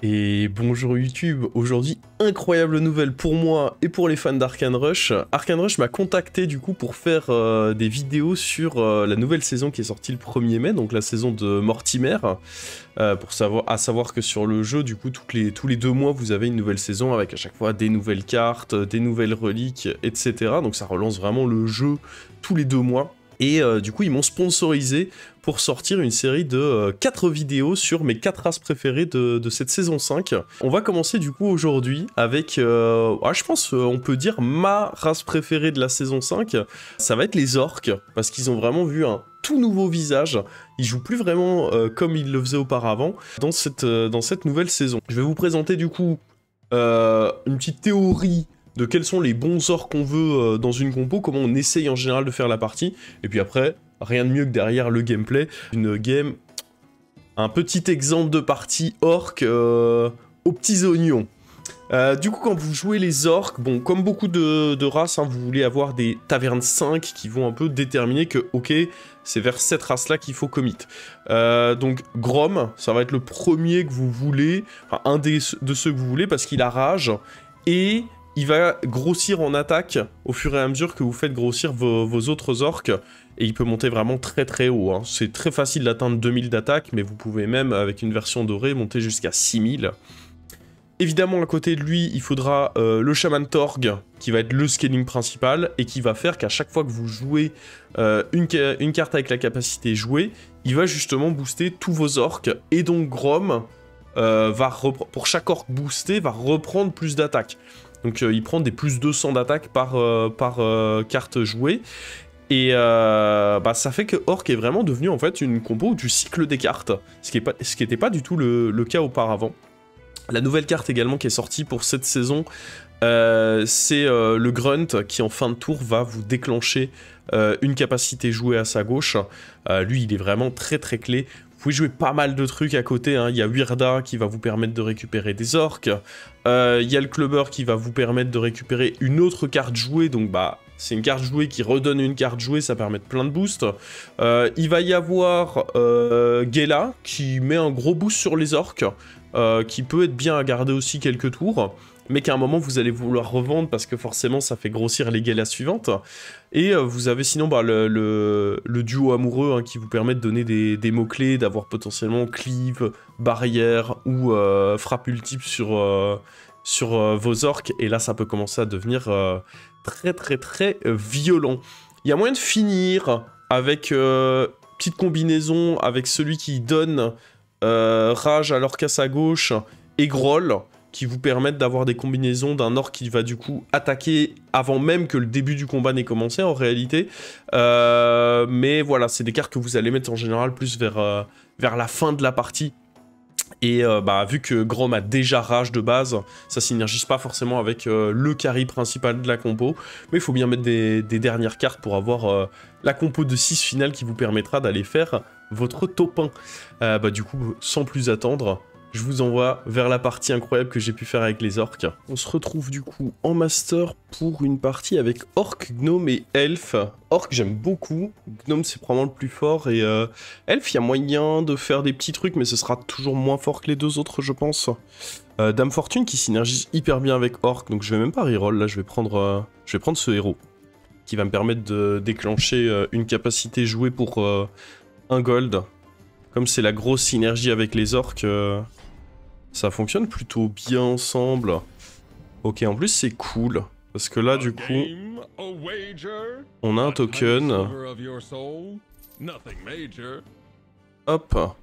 Et bonjour YouTube, aujourd'hui incroyable nouvelle pour moi et pour les fans d'Arcane Rush. Arcane Rush m'a contacté du coup pour faire des vidéos sur la nouvelle saison qui est sortie le 1er mai, donc la saison de Mortimer. À savoir que sur le jeu, du coup, tous les 2 mois, vous avez une nouvelle saison avec à chaque fois des nouvelles cartes, des nouvelles reliques, etc. Donc ça relance vraiment le jeu tous les 2 mois. Et du coup, ils m'ont sponsorisé pour sortir une série de 4 vidéos sur mes 4 races préférées de cette saison 5. On va commencer du coup aujourd'hui avec, je pense on peut dire ma race préférée de la saison 5. Ça va être les orques, parce qu'ils ont vraiment vu un tout nouveau visage. Ils jouent plus vraiment comme ils le faisaient auparavant dans cette nouvelle saison. Je vais vous présenter du coup une petite théorie de quels sont les bons orques qu'on veut dans une compo, comment on essaye en général de faire la partie, et puis après, rien de mieux que derrière le gameplay, un petit exemple de partie orque aux petits oignons. Du coup, quand vous jouez les orques, bon, comme beaucoup de races, hein, vous voulez avoir des tavernes 5 qui vont un peu déterminer que, ok, c'est vers cette race-là qu'il faut commit. Donc, Grom, ça va être le premier que vous voulez, enfin, de ceux que vous voulez, parce qu'il a rage, et il va grossir en attaque au fur et à mesure que vous faites grossir vos autres orques. Et il peut monter vraiment très très haut. Hein. C'est très facile d'atteindre 2000 d'attaque, mais vous pouvez même, avec une version dorée, monter jusqu'à 6000. Évidemment, à côté de lui, il faudra le Shaman Torg, qui va être le scaling principal, et qui va faire qu'à chaque fois que vous jouez une carte avec la capacité jouée, il va justement booster tous vos orques. Et donc Grom, pour chaque orc boosté, va reprendre plus d'attaque. Donc il prend des plus 200 d'attaque par carte jouée. Et ça fait que Orc est vraiment devenu en fait une compo où tu cycles des cartes. Ce qui n'était pas du tout le cas auparavant. La nouvelle carte également qui est sortie pour cette saison, c'est le Grunt qui en fin de tour va vous déclencher une capacité jouée à sa gauche. Lui il est vraiment très très clé. Vous pouvez jouer pas mal de trucs à côté, hein. Il y a Weirda qui va vous permettre de récupérer des orques. Il y a le Clubber qui va vous permettre de récupérer une autre carte jouée, donc c'est une carte jouée qui redonne une carte jouée, ça permet de plein de boosts. Il va y avoir Gela qui met un gros boost sur les orques, qui peut être bien à garder aussi quelques tours, mais qu'à un moment vous allez vouloir revendre parce que forcément ça fait grossir les Gelas suivantes. Et vous avez sinon le duo amoureux, hein, qui vous permet de donner des mots-clés, d'avoir potentiellement cleave, barrière ou frappe multiple sur vos orques, et là ça peut commencer à devenir très très très violent. Il y a moyen de finir avec petite combinaison avec celui qui donne rage à l'orc à sa gauche et Groll, qui vous permettent d'avoir des combinaisons d'un orc qui va du coup attaquer avant même que le début du combat n'ait commencé en réalité. Mais voilà, c'est des cartes que vous allez mettre en général plus vers la fin de la partie. Et vu que Grom a déjà rage de base, ça synergise pas forcément avec le carry principal de la compo, mais il faut bien mettre des dernières cartes pour avoir la compo de 6 finale qui vous permettra d'aller faire votre top 1. Du coup, sans plus attendre, je vous envoie vers la partie incroyable que j'ai pu faire avec les orques. On se retrouve du coup en master pour une partie avec orc, gnome et elfe. Orc j'aime beaucoup, gnome c'est probablement le plus fort, et elfe il y a moyen de faire des petits trucs, mais ce sera toujours moins fort que les deux autres je pense. Dame Fortune qui synergise hyper bien avec orc, donc je vais même pas reroll, là je vais prendre ce héros, qui va me permettre de déclencher une capacité jouée pour 1 gold. Comme c'est la grosse synergie avec les orques, ça fonctionne plutôt bien ensemble. Ok, en plus c'est cool, parce que là du coup, on a un token. Hop.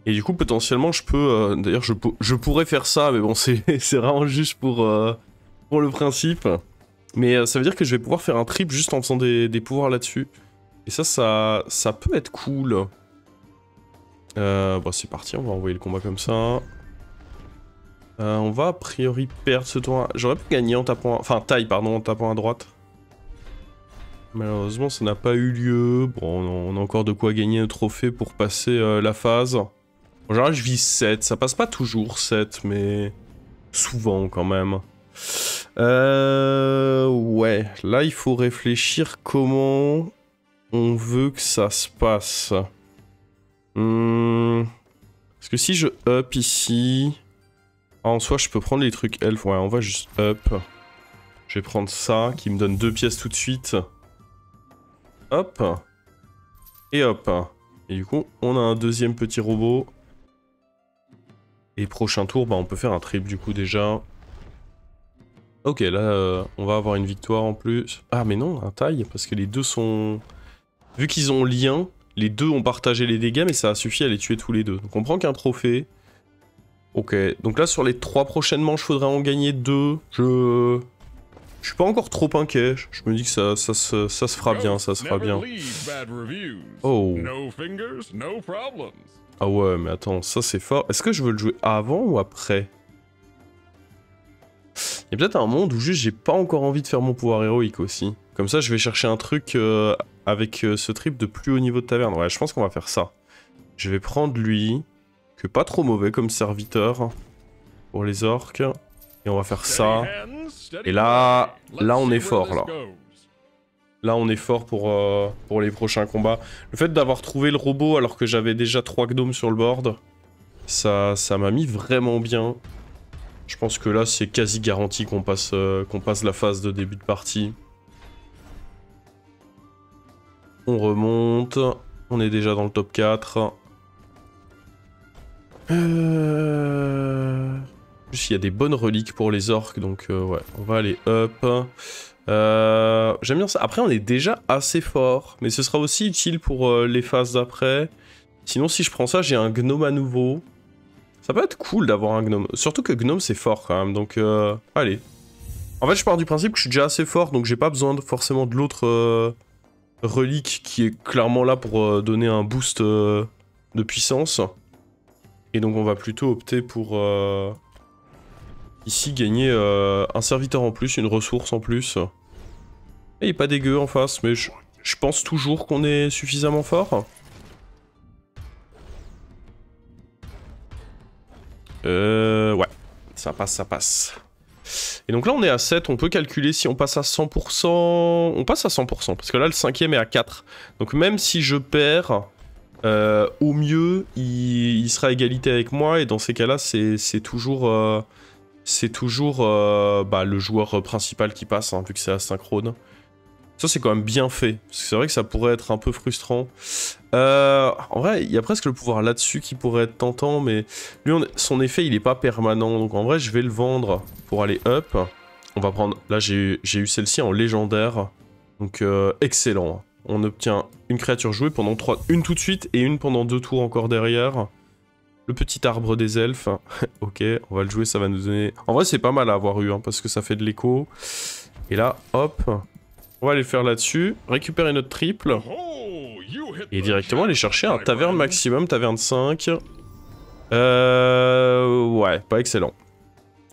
Et du coup potentiellement je peux, d'ailleurs je pourrais faire ça, mais bon c'est vraiment juste pour le principe. Mais ça veut dire que je vais pouvoir faire un trip juste en faisant des pouvoirs là-dessus. Et ça peut être cool. C'est parti, on va envoyer le combat comme ça. On va a priori perdre ce tour. J'aurais pu gagner en tapant... Enfin, taille, pardon, en tapant à droite. Malheureusement, ça n'a pas eu lieu. Bon, on a encore de quoi gagner un trophée pour passer la phase. En général, je vise 7. Ça passe pas toujours 7, mais... souvent, quand même. Ouais. Là, il faut réfléchir comment on veut que ça se passe. Parce que si je up ici... Ah, en soi, je peux prendre les trucs elf. Ouais, on va juste up. Je vais prendre ça, qui me donne 2 pièces tout de suite. Hop. Et hop. Et du coup, on a un deuxième petit robot. Et prochain tour, bah, on peut faire un trip du coup déjà. Ok, là, on va avoir une victoire en plus. Ah, mais non, un taille, parce que les deux sont... Vu qu'ils ont lien, les deux ont partagé les dégâts, mais ça a suffi à les tuer tous les deux. Donc on prend qu'un trophée. Ok, donc là, sur les 3 prochaines manches, faudrait en gagner 2. Je suis pas encore trop inquiet. Je me dis que ça se fera bien, ça se fera bien. Oh. Ah ouais, mais attends, ça c'est fort. Est-ce que je veux le jouer avant ou après? Il y a peut-être un monde où juste j'ai pas encore envie de faire mon pouvoir héroïque aussi. Comme ça, je vais chercher un truc avec ce trip de plus haut niveau de taverne. Ouais, je pense qu'on va faire ça. Je vais prendre lui, que pas trop mauvais comme serviteur pour les orques. Et on va faire ça. Et là on est fort là. Là on est fort pour les prochains combats. Le fait d'avoir trouvé le robot alors que j'avais déjà 3 gnomes sur le board, ça m'a mis vraiment bien. Je pense que là c'est quasi garanti qu'on passe la phase de début de partie. On remonte. On est déjà dans le top 4. Juste il y a des bonnes reliques pour les orques, donc ouais, on va aller up. J'aime bien ça. Après on est déjà assez fort, mais ce sera aussi utile pour les phases d'après. Sinon si je prends ça, j'ai un gnome à nouveau. Ça peut être cool d'avoir un gnome. Surtout que gnome c'est fort quand même, donc allez. En fait je pars du principe que je suis déjà assez fort, donc j'ai pas besoin forcément de l'autre relique qui est clairement là pour donner un boost de puissance. Et donc on va plutôt opter pour ici gagner un serviteur en plus, une ressource en plus. Et il est pas dégueu en face, mais je pense toujours qu'on est suffisamment fort. Ouais, ça passe, ça passe. Et donc là on est à 7, on peut calculer si on passe à 100%... On passe à 100%, parce que là le 5ème est à 4. Donc même si je perds, au mieux il sera à égalité avec moi, et dans ces cas-là c'est toujours le joueur principal qui passe, hein, vu que c'est asynchrone. Ça c'est quand même bien fait, parce que c'est vrai que ça pourrait être un peu frustrant. En vrai, il y a presque le pouvoir là-dessus qui pourrait être tentant, mais lui, son effet, il est pas permanent. Donc en vrai, je vais le vendre pour aller up. On va prendre... Là, j'ai eu celle-ci en légendaire. Donc excellent. On obtient une créature jouée pendant 3... Une tout de suite et une pendant 2 tours encore derrière. Le petit arbre des elfes. Ok, on va le jouer, ça va nous donner... En vrai, c'est pas mal à avoir eu, hein, parce que ça fait de l'écho. Et là, hop... On va aller le faire là-dessus, récupérer notre triple, et directement aller chercher un taverne maximum, taverne 5. Ouais, pas excellent.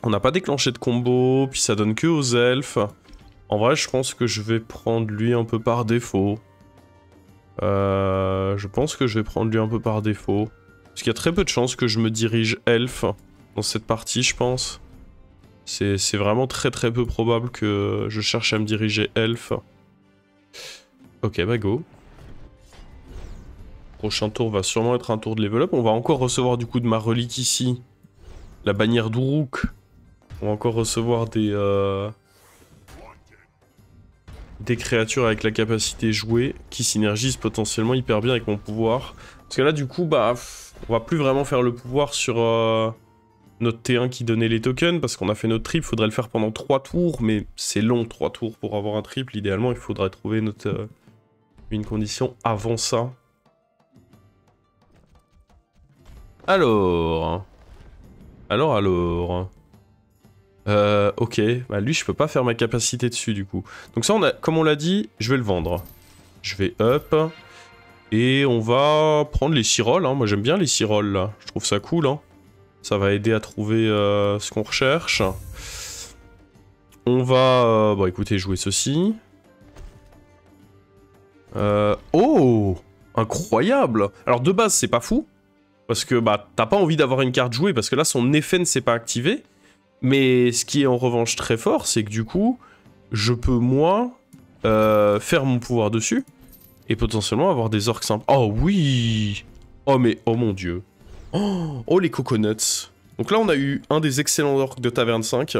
On n'a pas déclenché de combo, puis ça donne que aux elfes. En vrai, je pense que je vais prendre lui un peu par défaut. Je pense que je vais prendre lui un peu par défaut. Parce qu'il y a très peu de chances que je me dirige elfe dans cette partie, je pense. C'est vraiment très peu probable que je cherche à me diriger elfe. Ok, bah go. Prochain tour va sûrement être un tour de level up. On va encore recevoir du coup de ma relique ici. La bannière d'Uruk. On va encore recevoir des créatures avec la capacité jouée qui synergisent potentiellement hyper bien avec mon pouvoir. Parce que là du coup, bah, on va plus vraiment faire le pouvoir sur... notre T1 qui donnait les tokens, parce qu'on a fait notre triple, faudrait le faire pendant 3 tours, mais c'est long 3 tours pour avoir un triple, idéalement il faudrait trouver une condition avant ça. Alors... ok, bah lui je peux pas faire ma capacité dessus du coup. Donc ça, comme on l'a dit, je vais le vendre. Je vais up, et on va prendre les sirolles, hein. Moi j'aime bien les sirolles là, je trouve ça cool, hein. Ça va aider à trouver ce qu'on recherche. On va, bon écoutez, jouer ceci. Oh, incroyable. Alors de base, c'est pas fou. Parce que bah t'as pas envie d'avoir une carte jouée, parce que là, son effet ne s'est pas activé. Mais ce qui est en revanche très fort, c'est que du coup, je peux moi faire mon pouvoir dessus. Et potentiellement avoir des orques simples. Oh oui. Oh mais, oh mon dieu. Oh les coconuts. Donc là, on a eu un des excellents orques de Taverne 5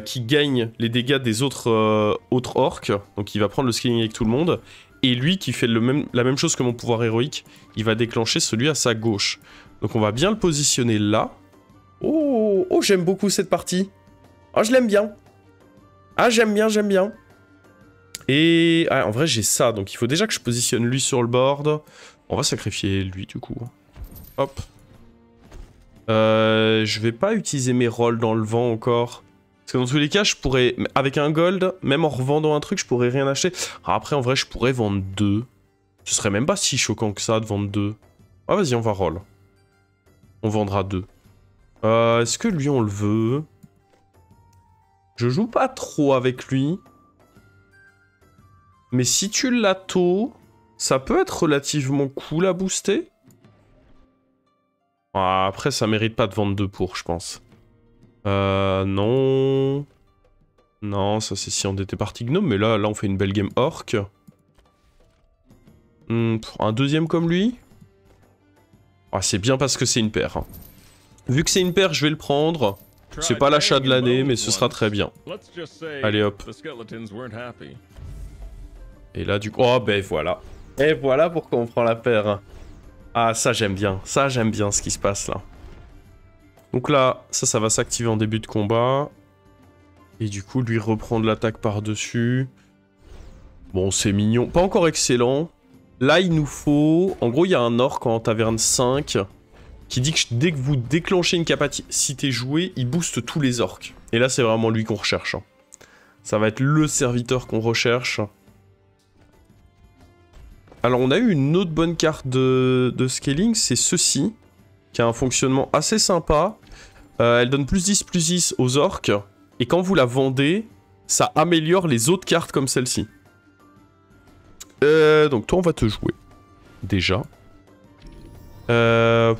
qui gagne les dégâts des autres orques. Donc il va prendre le scaling avec tout le monde. Et lui qui fait la même chose que mon pouvoir héroïque, il va déclencher celui à sa gauche. Donc on va bien le positionner là. Oh, oh, j'aime beaucoup cette partie. Oh, je l'aime bien. Ah, j'aime bien, j'aime bien. Et en vrai, j'ai ça. Donc il faut déjà que je positionne lui sur le board. On va sacrifier lui du coup. Hop. Je vais pas utiliser mes rolls dans le vent encore. Parce que dans tous les cas, je pourrais... Avec un gold, même en revendant un truc, je pourrais rien acheter. Alors après, en vrai, je pourrais vendre 2. Ce serait même pas si choquant que ça de vendre 2. Ah, vas-y, on va roll. On vendra 2. Est-ce que lui, on le veut? Je joue pas trop avec lui. Mais si tu l'as tôt, ça peut être relativement cool à booster. Ah, après, ça mérite pas de vendre 2 pour, je pense. Non. Non, ça c'est si on était parti gnome, mais là on fait une belle game orc. Un deuxième comme lui. Ah, c'est bien parce que c'est une paire. Hein. Vu que c'est une paire, je vais le prendre. C'est pas l'achat de l'année, mais ce sera très bien. Allez hop. Et là du coup... Oh ben voilà. Et voilà pourquoi on prend la paire. Ah, ça j'aime bien. Ça j'aime bien ce qui se passe là. Donc là, ça va s'activer en début de combat. Et du coup, lui reprendre l'attaque par-dessus. Bon, c'est mignon. Pas encore excellent. Là, il nous faut... En gros, il y a un orc en taverne 5 qui dit que dès que vous déclenchez une capacité jouée, il booste tous les orcs. Et là, c'est vraiment lui qu'on recherche. Hein. Ça va être le serviteur qu'on recherche. Alors, on a eu une autre bonne carte de scaling, c'est ceci, qui a un fonctionnement assez sympa. Elle donne +10/+10 aux orques, et quand vous la vendez, ça améliore les autres cartes comme celle-ci. Donc toi on va te jouer, déjà. On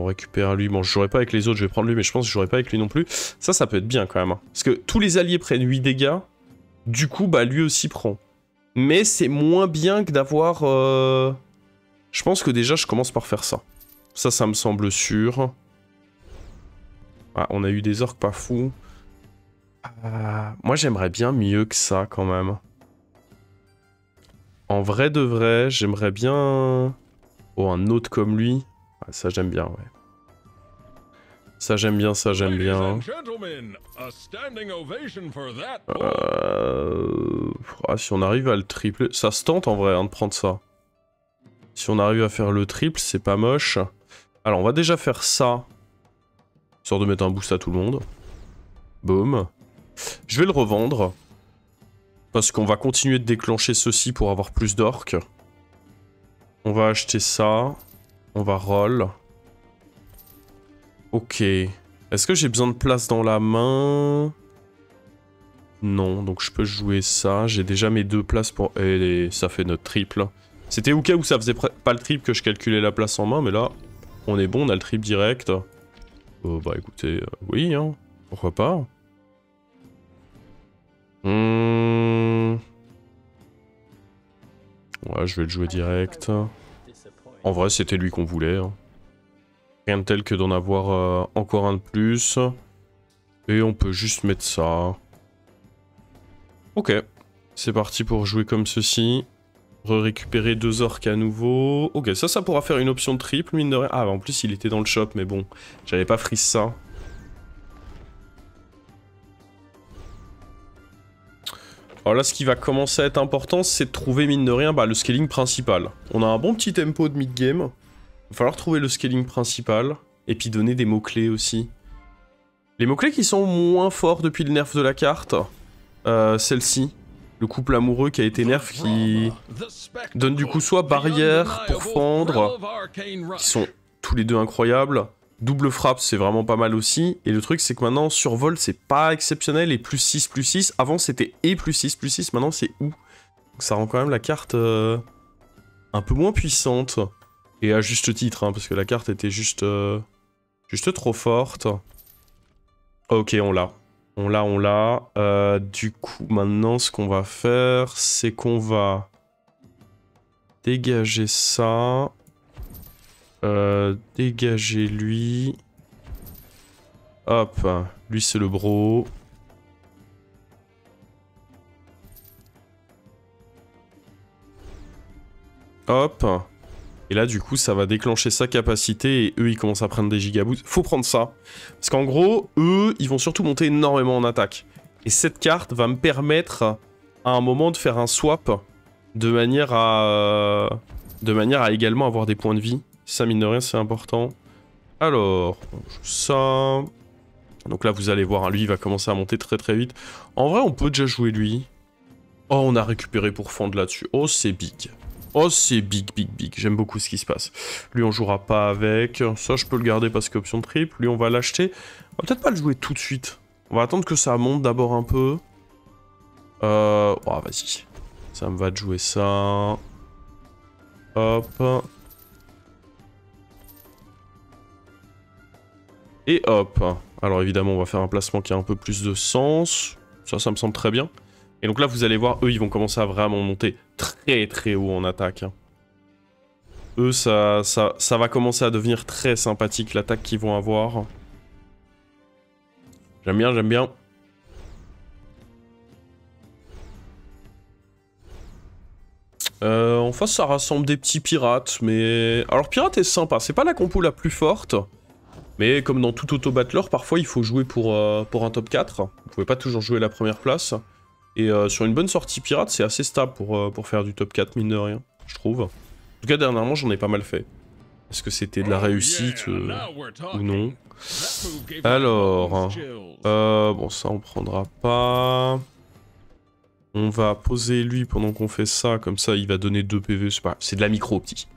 récupère lui, bon je jouerai pas avec les autres, je vais prendre lui, mais je pense que je jouerai pas avec lui non plus. Ça peut être bien quand même, hein. Parce que tous les alliés prennent 8 dégâts, du coup bah lui aussi prend. Mais c'est moins bien que d'avoir... Je pense que déjà je commence par faire ça. Ça me semble sûr. Ah, on a eu des orques pas fous. Moi, j'aimerais bien mieux que ça, quand même. En vrai de vrai, j'aimerais bien... Oh, un autre comme lui. Ah, ça, j'aime bien, ouais. Ça, j'aime bien, ça, j'aime bien. Ah, si on arrive à le tripler... Ça se tente, en vrai, hein, de prendre ça. Si on arrive à faire le triple, c'est pas moche. Alors, on va déjà faire ça. Histoire de mettre un boost à tout le monde. Boum. Je vais le revendre. Parce qu'on va continuer de déclencher ceci pour avoir plus d'orques. On va acheter ça. On va roll. Ok. Est-ce que j'ai besoin de place dans la main? Non, donc je peux jouer ça. J'ai déjà mes 2 places pour... Et ça fait notre triple. C'était au cas où ça faisait pas le triple que je calculais la place en main, mais là, on est bon, on a le triple direct. Oh bah écoutez, oui, hein. Pourquoi pas? Ouais, je vais le jouer direct. En vrai, c'était lui qu'on voulait. Hein. Rien de tel que d'en avoir encore un de plus. Et on peut juste mettre ça. Ok. C'est parti pour jouer comme ceci. Récupérer 2 orques à nouveau. Ok, ça pourra faire une option de triple, mine de rien. Ah, en plus, il était dans le shop, mais bon. J'avais pas freeze ça. Alors là, ce qui va commencer à être important, c'est de trouver, mine de rien, le scaling principal. On a un bon petit tempo de mid-game. Il va falloir trouver le scaling principal. Et puis donner des mots-clés aussi. Les mots-clés qui sont moins forts depuis le nerf de la carte. Celle-ci. Le couple amoureux qui a été nerf, qui donne du coup soit barrière pour fendre, qui sont tous les deux incroyables. Double frappe, c'est vraiment pas mal aussi. Et le truc, c'est que maintenant, survol, c'est pas exceptionnel. Et +6/+6. Avant, c'était et +6/+6. Maintenant, c'est ou. Donc ça rend quand même la carte un peu moins puissante. Et à juste titre, hein, parce que la carte était juste trop forte. Ok, on l'a. On l'a. Du coup, maintenant, ce qu'on va faire, c'est qu'on va dégager ça. Dégager lui. Hop, lui c'est le bro. Hop. Et là, du coup, ça va déclencher sa capacité et eux, ils commencent à prendre des gigaboosts. Faut prendre ça. Parce qu'en gros, eux, ils vont surtout monter énormément en attaque. Et cette carte va me permettre, à un moment, de faire un swap de manière à également avoir des points de vie. Ça, mine de rien, c'est important. Alors, ça... Donc là, vous allez voir, hein, lui, il va commencer à monter très très vite. En vrai, on peut déjà jouer lui. Oh, on a récupéré pour fendre là-dessus. Oh, c'est big. Oh, c'est big, big, big. J'aime beaucoup ce qui se passe. Lui, on jouera pas avec. Ça, je peux le garder parce qu'option triple. Lui, on va l'acheter. On va peut-être pas le jouer tout de suite. On va attendre que ça monte d'abord un peu. Oh, vas-y. Ça me va de jouer ça. Hop. Et hop. Alors, évidemment, on va faire un placement qui a un peu plus de sens. Ça me semble très bien. Et donc là, vous allez voir, eux, ils vont commencer à vraiment monter très très haut en attaque. Eux, ça va commencer à devenir très sympathique, l'attaque qu'ils vont avoir. J'aime bien, j'aime bien. En face, ça rassemble des petits pirates, mais... Alors, pirate est sympa, c'est pas la compo la plus forte. Mais comme dans tout auto-battler, parfois, il faut jouer pour un top 4. Vous pouvez pas toujours jouer la première place. Et sur une bonne sortie pirate, c'est assez stable pour faire du top 4, mine de rien, je trouve. En tout cas, dernièrement, j'en ai pas mal fait. Est-ce que c'était de la réussite ou non? Alors... bon, ça, on prendra pas. On va poser lui pendant qu'on fait ça, comme ça, il va donner 2 PV. C'est de la micro, petit.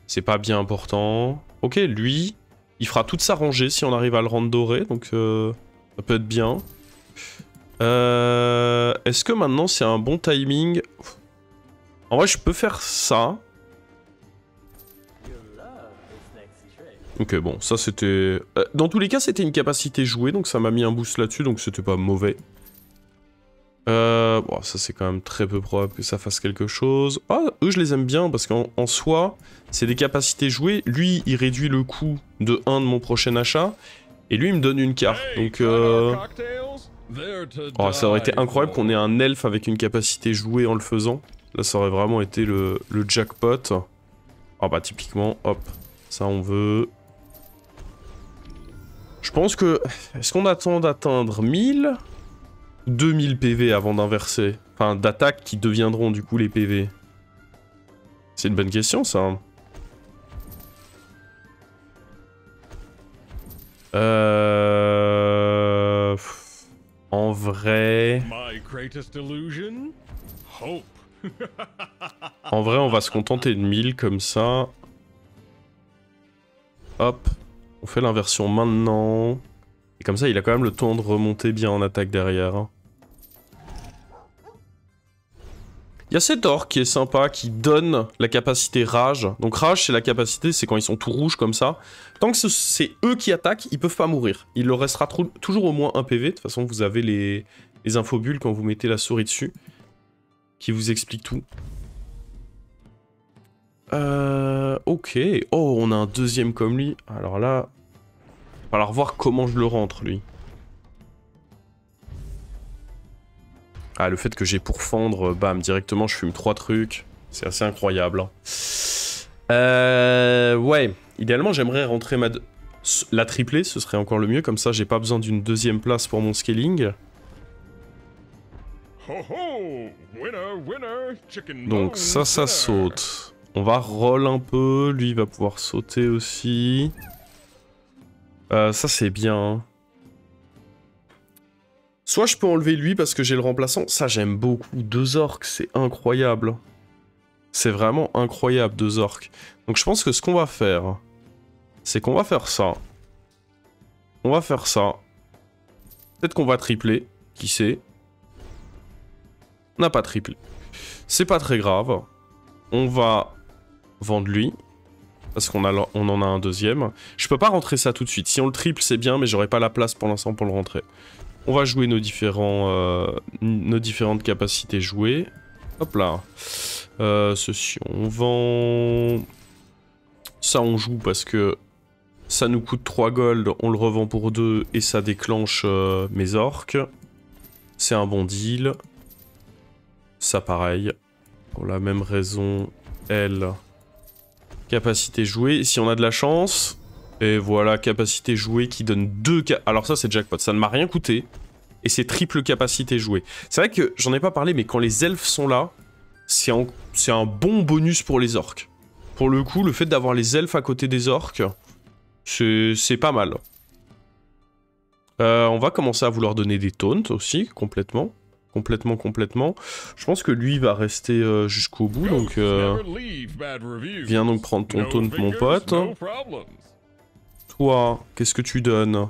C'est pas bien important. Ok, lui, il fera toute sa rangée si on arrive à le rendre doré, donc ça peut être bien. Est-ce que maintenant c'est un bon timing? En vrai, je peux faire ça. Ok, bon, ça c'était... dans tous les cas, c'était une capacité jouée, donc ça m'a mis un boost là-dessus, donc c'était pas mauvais. Bon, ça c'est quand même très peu probable que ça fasse quelque chose. Ah, eux je les aime bien, parce qu'en soi, c'est des capacités jouées. Lui, il réduit le coût de 1 de mon prochain achat, et lui, il me donne une carte, donc... Oh, ça aurait été incroyable qu'on ait un elfe avec une capacité jouée en le faisant. Là, ça aurait vraiment été le jackpot. Ah bah, typiquement, hop, ça on veut. Je pense que... Est-ce qu'on attend d'atteindre 1000 ou 2000 PV avant d'inverser? Enfin, d'attaques qui deviendront du coup les PV. C'est une bonne question, ça. En vrai... En vrai, on va se contenter de 1000 comme ça. Hop. On fait l'inversion maintenant. Et comme ça, il a quand même le temps de remonter bien en attaque derrière. Hein. Il y a cet orc qui est sympa, qui donne la capacité rage. Donc rage, c'est la capacité, c'est quand ils sont tout rouges comme ça. Tant que c'est eux qui attaquent, ils peuvent pas mourir. Il leur restera toujours au moins un PV. De toute façon, vous avez les infobulles quand vous mettez la souris dessus. Qui vous explique tout. Ok. Oh, on a un deuxième comme lui. Alors là... Il va falloir voir comment je le rentre, lui. Ah, le fait que j'ai pour fendre, bam, directement, je fume 3 trucs. C'est assez incroyable. Hein. Ouais. Idéalement, j'aimerais rentrer la triplée, ce serait encore le mieux. Comme ça, j'ai pas besoin d'une deuxième place pour mon scaling. Donc ça saute. On va roll un peu. Lui, il va pouvoir sauter aussi. Ça, c'est bien. Hein. Soit je peux enlever lui parce que j'ai le remplaçant. Ça, j'aime beaucoup. 2 orques, c'est incroyable. C'est vraiment incroyable, 2 orques. Donc je pense que ce qu'on va faire, c'est qu'on va faire ça. On va faire ça. Peut-être qu'on va tripler. Qui sait? On n'a pas triplé. C'est pas très grave. On va vendre lui. Parce qu'on en a un deuxième. Je peux pas rentrer ça tout de suite. Si on le triple, c'est bien, mais j'aurai pas la place pour l'instant pour le rentrer. On va jouer nos différentes capacités jouées. Hop là. Ceci, on vend. Ça, on joue parce que Ça nous coûte 3 gold, on le revend pour 2 et ça déclenche mes orques. C'est un bon deal. Ça pareil. Pour la même raison, elle... Capacité jouée. Si on a de la chance... Et voilà, capacité jouée qui donne 2... Alors ça, c'est jackpot. Ça ne m'a rien coûté. Et c'est triple capacité jouée. C'est vrai que j'en ai pas parlé, mais quand les elfes sont là, c'est un bon bonus pour les orques. Pour le coup, le fait d'avoir les elfes à côté des orques, c'est pas mal. On va commencer à vouloir donner des taunts aussi, complètement. Complètement. Je pense que lui va rester jusqu'au bout, donc... Viens donc prendre ton taunt, mon pote. Toi, qu'est-ce que tu donnes?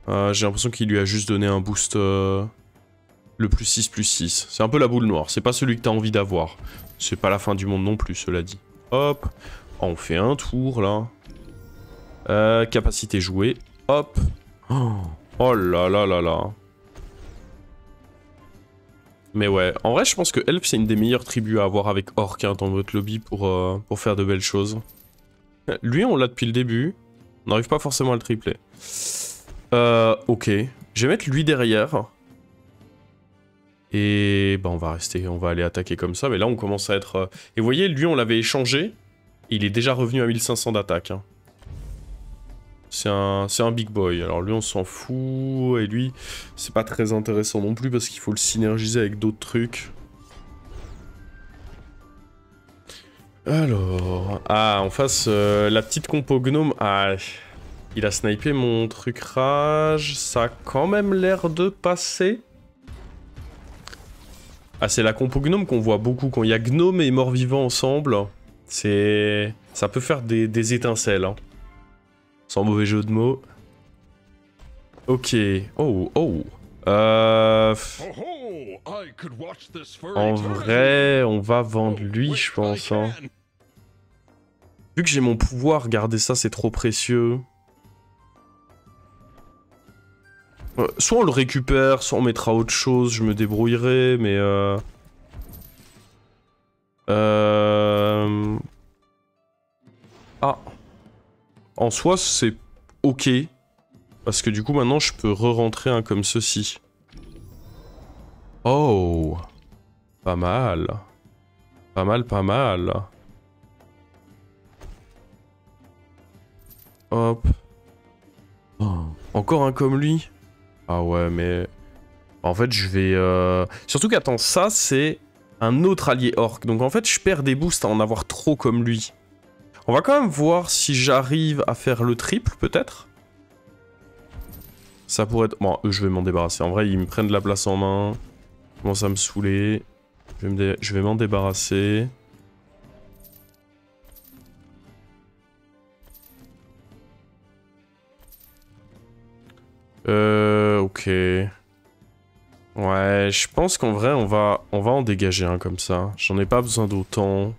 J'ai l'impression qu'il lui a juste donné un boost... le plus 6/6. C'est un peu la boule noire, c'est pas celui que t'as envie d'avoir. C'est pas la fin du monde non plus, cela dit. Hop, on fait un tour, là. Capacité jouée, hop. Oh là là là là. Mais ouais, en vrai, je pense que Elf, c'est une des meilleures tribus à avoir avec Orc hein, dans votre lobby pour faire de belles choses. Lui, on l'a depuis le début. On n'arrive pas forcément à le tripler. Ok. Je vais mettre lui derrière. Et bah on va rester, on va aller attaquer comme ça. Mais là, on commence à être... Et vous voyez, lui, on l'avait échangé. Il est déjà revenu à 1500 d'attaque. Hein. C'est un big boy. Alors lui, on s'en fout. Et lui, c'est pas très intéressant non plus parce qu'il faut le synergiser avec d'autres trucs. Alors... Ah, en face, la petite compo gnome... Ah, il a snipé mon truc rage. Ça a quand même l'air de passer. Ah, c'est la compo gnome qu'on voit beaucoup. Quand il y a gnome et mort-vivant ensemble, c'est... Ça peut faire des étincelles, hein. Sans mauvais jeu de mots. Ok. Oh. En vrai, on va vendre lui, je pense. Hein. Vu que j'ai mon pouvoir, garder ça, c'est trop précieux. Soit on le récupère, soit on mettra autre chose, je me débrouillerai, mais... Ah. En soi, c'est ok. Parce que du coup, maintenant, je peux re-rentrer un comme ceci. Oh. Pas mal. Pas mal. Hop. Oh. Encore un comme lui. Ah ouais, mais... En fait, je vais... Surtout qu'attends, ça, c'est un autre allié orc. Donc en fait, je perds des boosts à en avoir trop comme lui. On va quand même voir si j'arrive à faire le triple, peut-être. Ça pourrait être... Bon, eux, je vais m'en débarrasser. En vrai, ils me prennent de la place en main. Ils commencent à me saouler. Je vais m'en débarrasser. Ok. Ouais, je pense qu'en vrai, on va en dégager un comme ça. J'en ai pas besoin d'autant.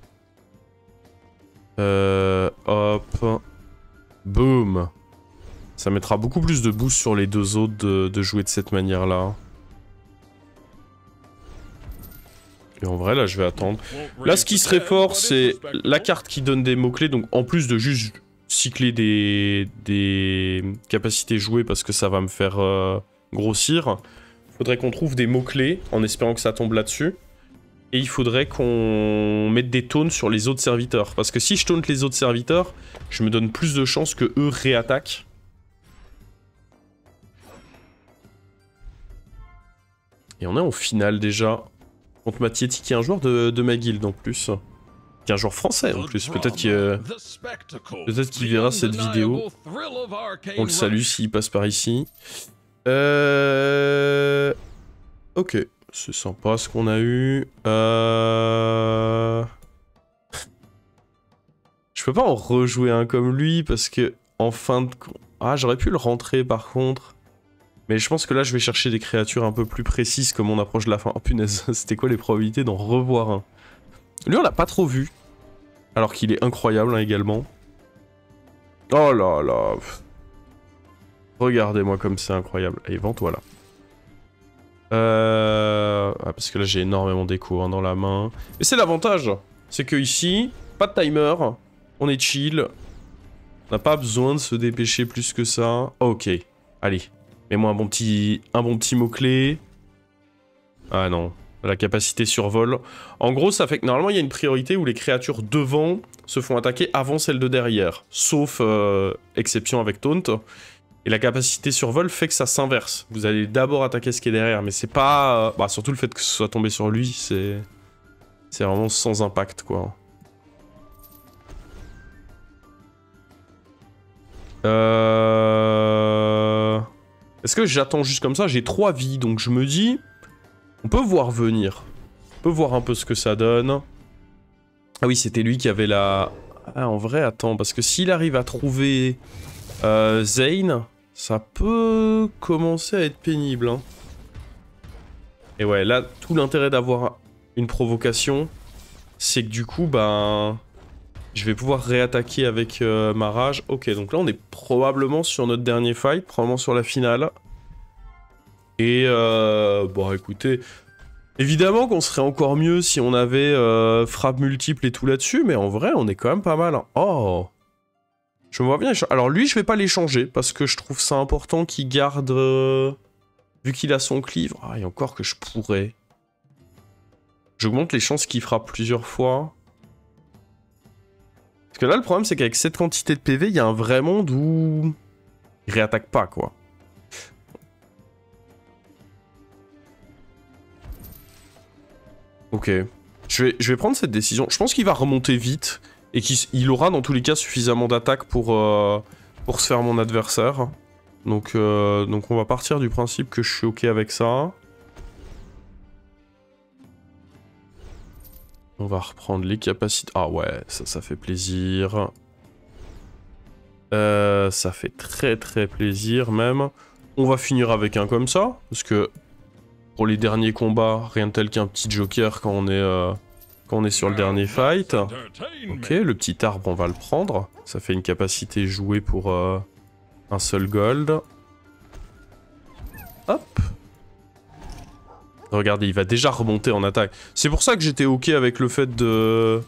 Hop. Boom. Ça mettra beaucoup plus de boost sur les deux autres de jouer de cette manière-là. Et en vrai, là, je vais attendre. Là, ce qui serait fort, c'est la carte qui donne des mots-clés. Donc, en plus de juste cycler des capacités jouées parce que ça va me faire grossir, il faudrait qu'on trouve des mots-clés en espérant que ça tombe là-dessus. Et il faudrait qu'on mette des taunts sur les autres serviteurs. Parce que si je taunte les autres serviteurs, je me donne plus de chances que eux réattaquent. Et on est en finale déjà. Contre Matietti, qui est un joueur de ma guilde en plus. Qui est un joueur français en plus. Peut-être qu'il verra cette vidéo. On le salue s'il passe par ici. Ok. C'est sympa ce qu'on a eu. Je peux pas en rejouer un comme lui parce que en fin de... Ah, j'aurais pu le rentrer par contre. Mais je pense que là, je vais chercher des créatures un peu plus précises comme on approche de la fin. Oh punaise, c'était quoi les probabilités d'en revoir un? Lui, on l'a pas trop vu. Alors qu'il est incroyable hein, également. Oh là là. Regardez-moi comme c'est incroyable. Allez, vends-toi là. Ah, parce que là j'ai énormément d'écho hein, dans la main. Mais c'est l'avantage, c'est que ici, pas de timer, on est chill. On n'a pas besoin de se dépêcher plus que ça. Ok, allez. Mets-moi un bon petit mot-clé. Ah non, la capacité survol. En gros, ça fait que normalement, il y a une priorité où les créatures devant se font attaquer avant celles de derrière. Sauf exception avec Taunt. Et la capacité survol fait que ça s'inverse. Vous allez d'abord attaquer ce qui est derrière, mais c'est pas... Bah, surtout le fait que ce soit tombé sur lui, c'est vraiment sans impact, quoi. Est-ce que j'attends juste comme ça? J'ai 3 vies, donc je me dis... On peut voir venir. On peut voir un peu ce que ça donne. Ah oui, c'était lui qui avait la... Ah, en vrai, attends, parce que s'il arrive à trouver Zane, ça peut commencer à être pénible. Hein. Et ouais, là, tout l'intérêt d'avoir une provocation, c'est que du coup, ben... je vais pouvoir réattaquer avec ma rage. Ok, donc là, on est probablement sur notre dernier fight, probablement sur la finale. Et bon, écoutez... Évidemment qu'on serait encore mieux si on avait frappe multiple et tout là-dessus, mais en vrai, on est quand même pas mal. Hein. Oh! Je me vois bien... Alors lui, je vais pas l'échanger, parce que je trouve ça important qu'il garde... Vu qu'il a son cleave... Ah, et encore que je pourrais... J'augmente les chances qu'il frappe plusieurs fois. Parce que là, le problème, c'est qu'avec cette quantité de PV, il y a un vrai monde où... il réattaque pas, quoi. Ok. Je vais prendre cette décision. Je pense qu'il va remonter vite. Et qu'il aura dans tous les cas suffisamment d'attaque pour se faire mon adversaire. Donc on va partir du principe que je suis ok avec ça. On va reprendre les capacités. Ah ouais, ça fait plaisir. Ça fait très très plaisir même. On va finir avec un comme ça. Parce que pour les derniers combats, rien de tel qu'un petit joker quand on est sur le dernier fight. Ok, le petit arbre, on va le prendre. Ça fait une capacité jouée pour un seul gold. Hop. Regardez, il va déjà remonter en attaque. C'est pour ça que j'étais ok avec le fait de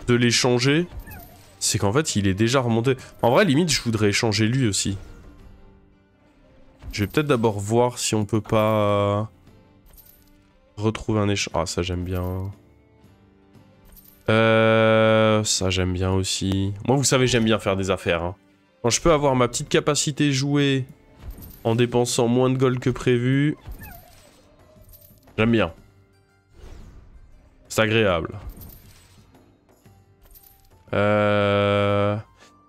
l'échanger. C'est qu'en fait, il est déjà remonté. En vrai, limite, je voudrais échanger lui aussi. Je vais peut-être d'abord voir si on peut pas retrouver un échange. Ah, ça j'aime bien. Ça j'aime bien aussi. Moi, vous savez, j'aime bien faire des affaires. Hein. Quand je peux avoir ma petite capacité jouée en dépensant moins de gold que prévu, j'aime bien. C'est agréable.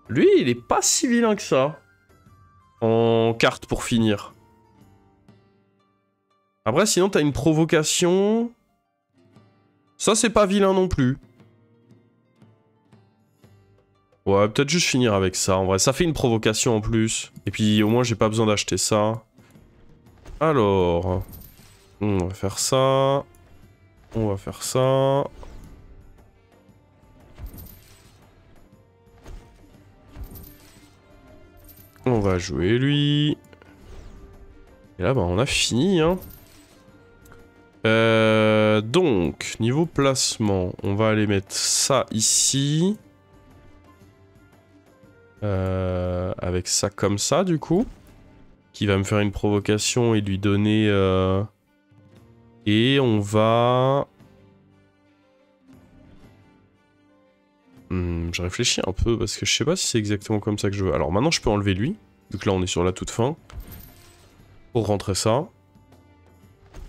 Lui, il est pas si vilain que ça. En carte pour finir. Après, sinon, t'as une provocation. Ça, c'est pas vilain non plus. Ouais, peut-être juste finir avec ça. En vrai, ça fait une provocation en plus. Et puis, au moins, j'ai pas besoin d'acheter ça. Alors... on va faire ça. On va faire ça. On va jouer lui. Et là, bah, on a fini, hein. Donc, niveau placement, on va aller mettre ça ici. Avec ça comme ça, du coup. Qui va me faire une provocation et lui donner... Et on va... je réfléchis un peu parce que je sais pas si c'est exactement comme ça que je veux. Alors maintenant je peux enlever lui, vu que là on est sur la toute fin. Pour rentrer ça.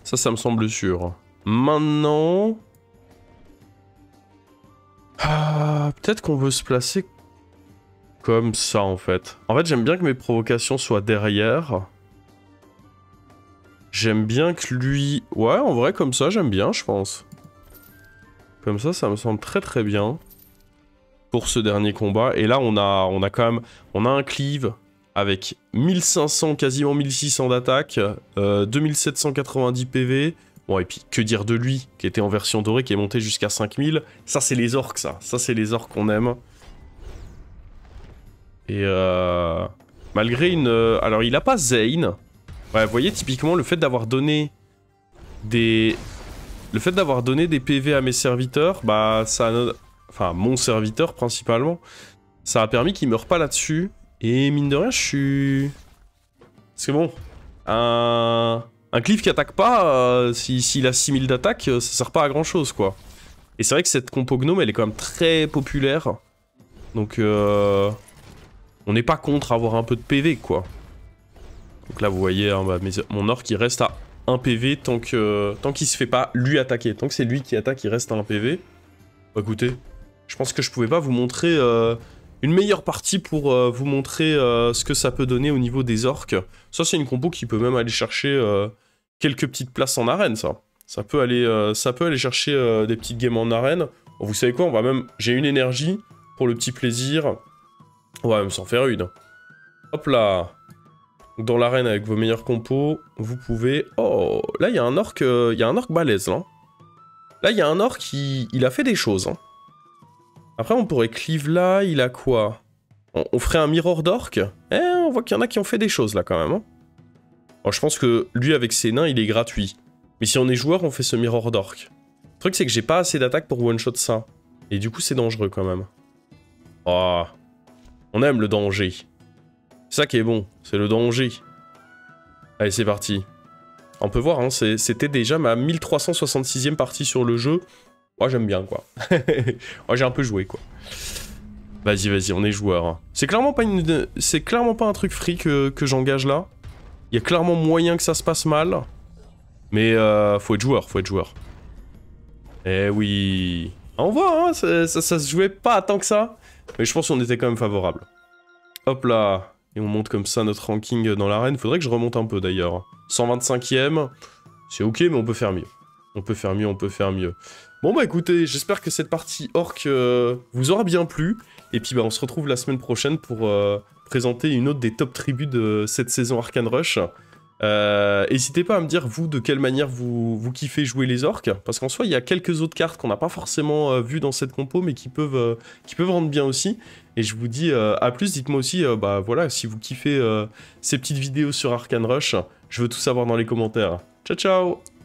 Ça me semble sûr. Maintenant... Ah, peut-être qu'on veut se placer comme ça en fait. En fait j'aime bien que mes provocations soient derrière. J'aime bien que lui... Ouais, en vrai comme ça j'aime bien je pense. Comme ça me semble très très bien. Pour ce dernier combat. Et là, on a quand même... On a un cleave avec 1500, quasiment 1600 d'attaque, 2790 PV. Bon, et puis, que dire de lui, qui était en version dorée, qui est monté jusqu'à 5000. Ça, c'est les orques, ça. Ça, c'est les orques qu'on aime. Et malgré une... Alors, il a pas Zane. Ouais, vous voyez, typiquement, le fait d'avoir donné des... Le fait d'avoir donné des PV à mes serviteurs, bah, ça... Enfin, mon serviteur, principalement. Ça a permis qu'il meure pas là-dessus. Et mine de rien, je suis... C'est bon. Un Cliff qui attaque pas, s'il a 6000 d'attaque, ça sert pas à grand chose, quoi. Et c'est vrai que cette compo gnome, elle est quand même très populaire. Donc, on n'est pas contre avoir un peu de PV, quoi. Donc là, vous voyez, hein, bah, mon orc, il reste à 1 PV tant qu'il se fait pas lui attaquer. Tant que c'est lui qui attaque, il reste à 1 PV. Bah, écoutez, je pense que je pouvais pas vous montrer une meilleure partie pour vous montrer ce que ça peut donner au niveau des orques. Ça, c'est une compo qui peut même aller chercher quelques petites places en arène, ça. Ça peut aller chercher des petites games en arène. Bon, vous savez quoi, on va même... J'ai une énergie pour le petit plaisir. On va même s'en faire une. Hop là. Dans l'arène avec vos meilleurs compos, vous pouvez... Oh, là, il y a un orc balèze, là. Là, il y a un orc qui... Il a fait des choses, hein. Après, on pourrait cleave là, il a quoi? On ferait un mirror d'orc. Eh, on voit qu'il y en a qui ont fait des choses, là, quand même, hein. Bon, je pense que lui, avec ses nains, il est gratuit. Mais si on est joueur, on fait ce mirror d'orc. Le truc, c'est que j'ai pas assez d'attaque pour one-shot ça. Et du coup, c'est dangereux, quand même. Oh, on aime le danger. C'est ça qui est bon, c'est le danger. Allez, c'est parti. On peut voir, hein, c'était déjà ma 1366e partie sur le jeu. Moi, j'aime bien, quoi. Moi, j'ai un peu joué, quoi. Vas-y, vas-y, on est joueur. C'est clairement pas un truc free que j'engage là. Il y a clairement moyen que ça se passe mal. Mais faut être joueur, faut être joueur. Eh oui. On voit, hein, ça se jouait pas tant que ça. Mais je pense qu'on était quand même favorable. Hop là. Et on monte comme ça notre ranking dans l'arène. Faudrait que je remonte un peu d'ailleurs. 125e. C'est ok, mais on peut faire mieux. On peut faire mieux, on peut faire mieux. Bon bah écoutez, j'espère que cette partie orc vous aura bien plu. Et puis bah on se retrouve la semaine prochaine pour présenter une autre des top tribus de cette saison Arcane Rush. N'hésitez pas à me dire vous de quelle manière vous kiffez jouer les orques, parce qu'en soi il y a quelques autres cartes qu'on n'a pas forcément vues dans cette compo mais qui peuvent rendre bien aussi. Et je vous dis à plus, dites-moi aussi bah voilà, si vous kiffez ces petites vidéos sur Arcane Rush, je veux tout savoir dans les commentaires. Ciao ciao.